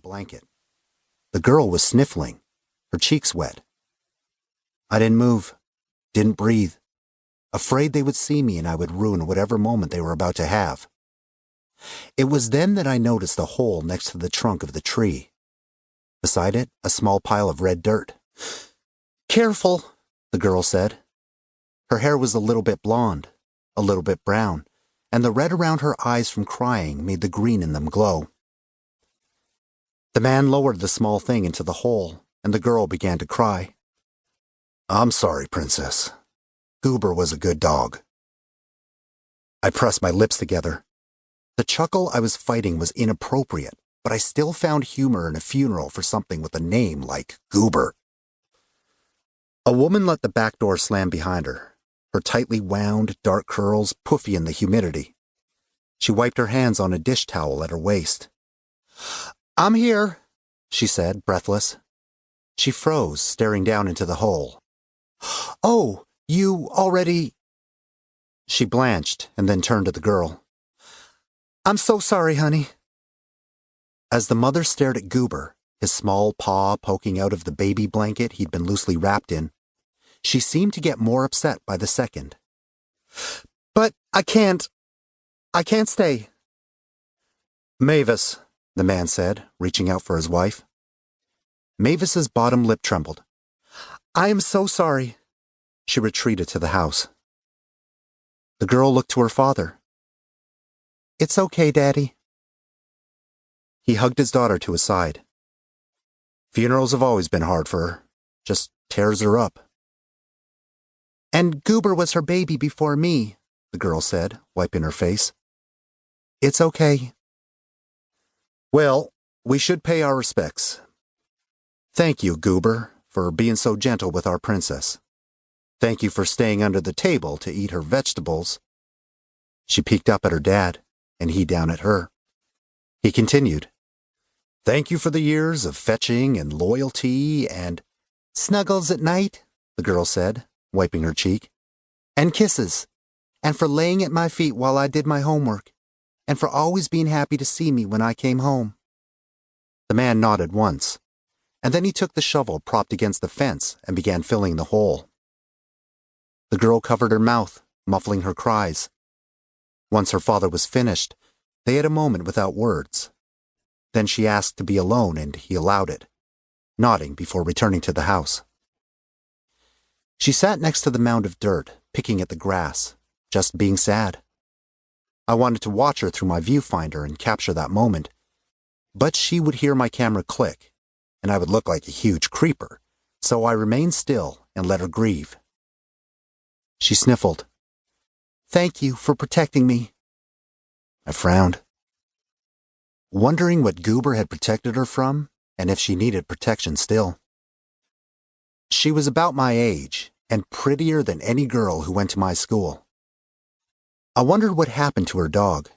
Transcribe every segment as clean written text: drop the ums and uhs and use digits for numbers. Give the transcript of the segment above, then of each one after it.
blanket. The girl was sniffling, her cheeks wet. I didn't move, didn't breathe, afraid they would see me and I would ruin whatever moment they were about to have. It was then that I noticed the hole next to the trunk of the tree. Beside it, a small pile of red dirt. "Careful," the girl said. Her hair was a little bit blonde, a little bit brown, and the red around her eyes from crying made the green in them glow. The man lowered the small thing into the hole, and the girl began to cry. "I'm sorry, Princess. Goober was a good dog." I pressed my lips together. The chuckle I was fighting was inappropriate, but I still found humor in a funeral for something with a name like Goober. A woman let the back door slam behind her, her tightly wound, dark curls puffy in the humidity. She wiped her hands on a dish towel at her waist. "I'm here," she said, breathless. She froze, staring down into the hole. "Oh, you already—" She blanched and then turned to the girl. "I'm so sorry, honey." As the mother stared at Goober, his small paw poking out of the baby blanket he'd been loosely wrapped in, she seemed to get more upset by the second. "But I can't stay." "Mavis," the man said, reaching out for his wife. Mavis's bottom lip trembled. "I am so sorry." She retreated to the house. The girl looked to her father. "It's okay, Daddy." He hugged his daughter to his side. "Funerals have always been hard for her. Just tears her up." "And Goober was her baby before me," the girl said, wiping her face. "It's okay." "Well, we should pay our respects. Thank you, Goober, for being so gentle with our princess. Thank you for staying under the table to eat her vegetables." She peeked up at her dad, and he down at her. He continued, "Thank you for the years of fetching and loyalty and—" "Snuggles at night," the girl said, wiping her cheek. "And kisses. And for laying at my feet while I did my homework. And for always being happy to see me when I came home." The man nodded once, and then he took the shovel propped against the fence and began filling the hole. The girl covered her mouth, muffling her cries. Once her father was finished, they had a moment without words. Then she asked to be alone, and he allowed it, nodding before returning to the house. She sat next to the mound of dirt, picking at the grass, just being sad. I wanted to watch her through my viewfinder and capture that moment, but she would hear my camera click, and I would look like a huge creeper, so I remained still and let her grieve. She sniffled. "Thank you for protecting me." I frowned, wondering what Goober had protected her from, and if she needed protection still. She was about my age, and prettier than any girl who went to my school. I wondered what happened to her dog,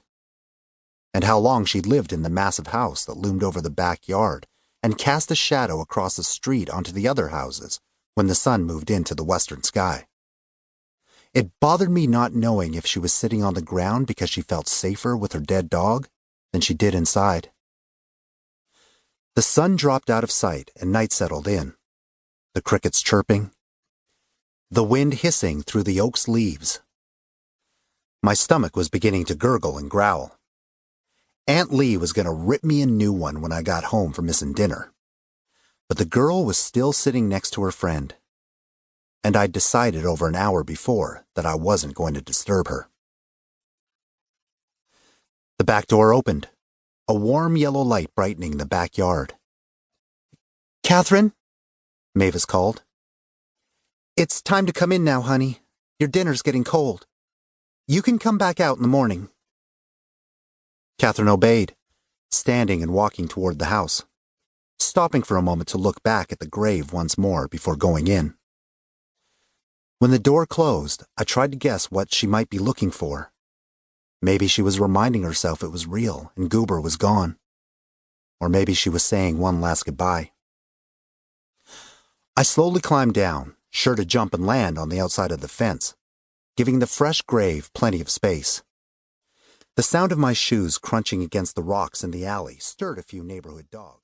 and how long she'd lived in the massive house that loomed over the backyard and cast a shadow across the street onto the other houses when the sun moved into the western sky. It bothered me not knowing if she was sitting on the ground because she felt safer with her dead dog than she did inside. The sun dropped out of sight and night settled in, the crickets chirping, the wind hissing through the oak's leaves. My stomach was beginning to gurgle and growl. Aunt Lee was going to rip me a new one when I got home for missing dinner. But the girl was still sitting next to her friend, and I'd decided over an hour before that I wasn't going to disturb her. The back door opened, a warm yellow light brightening the backyard. "Catherine?" Mavis called. "It's time to come in now, honey. Your dinner's getting cold. You can come back out in the morning." Catherine obeyed, standing and walking toward the house, stopping for a moment to look back at the grave once more before going in. When the door closed, I tried to guess what she might be looking for. Maybe she was reminding herself it was real and Goober was gone. Or maybe she was saying one last goodbye. I slowly climbed down, sure to jump and land on the outside of the fence, giving the fresh grave plenty of space. The sound of my shoes crunching against the rocks in the alley stirred a few neighborhood dogs.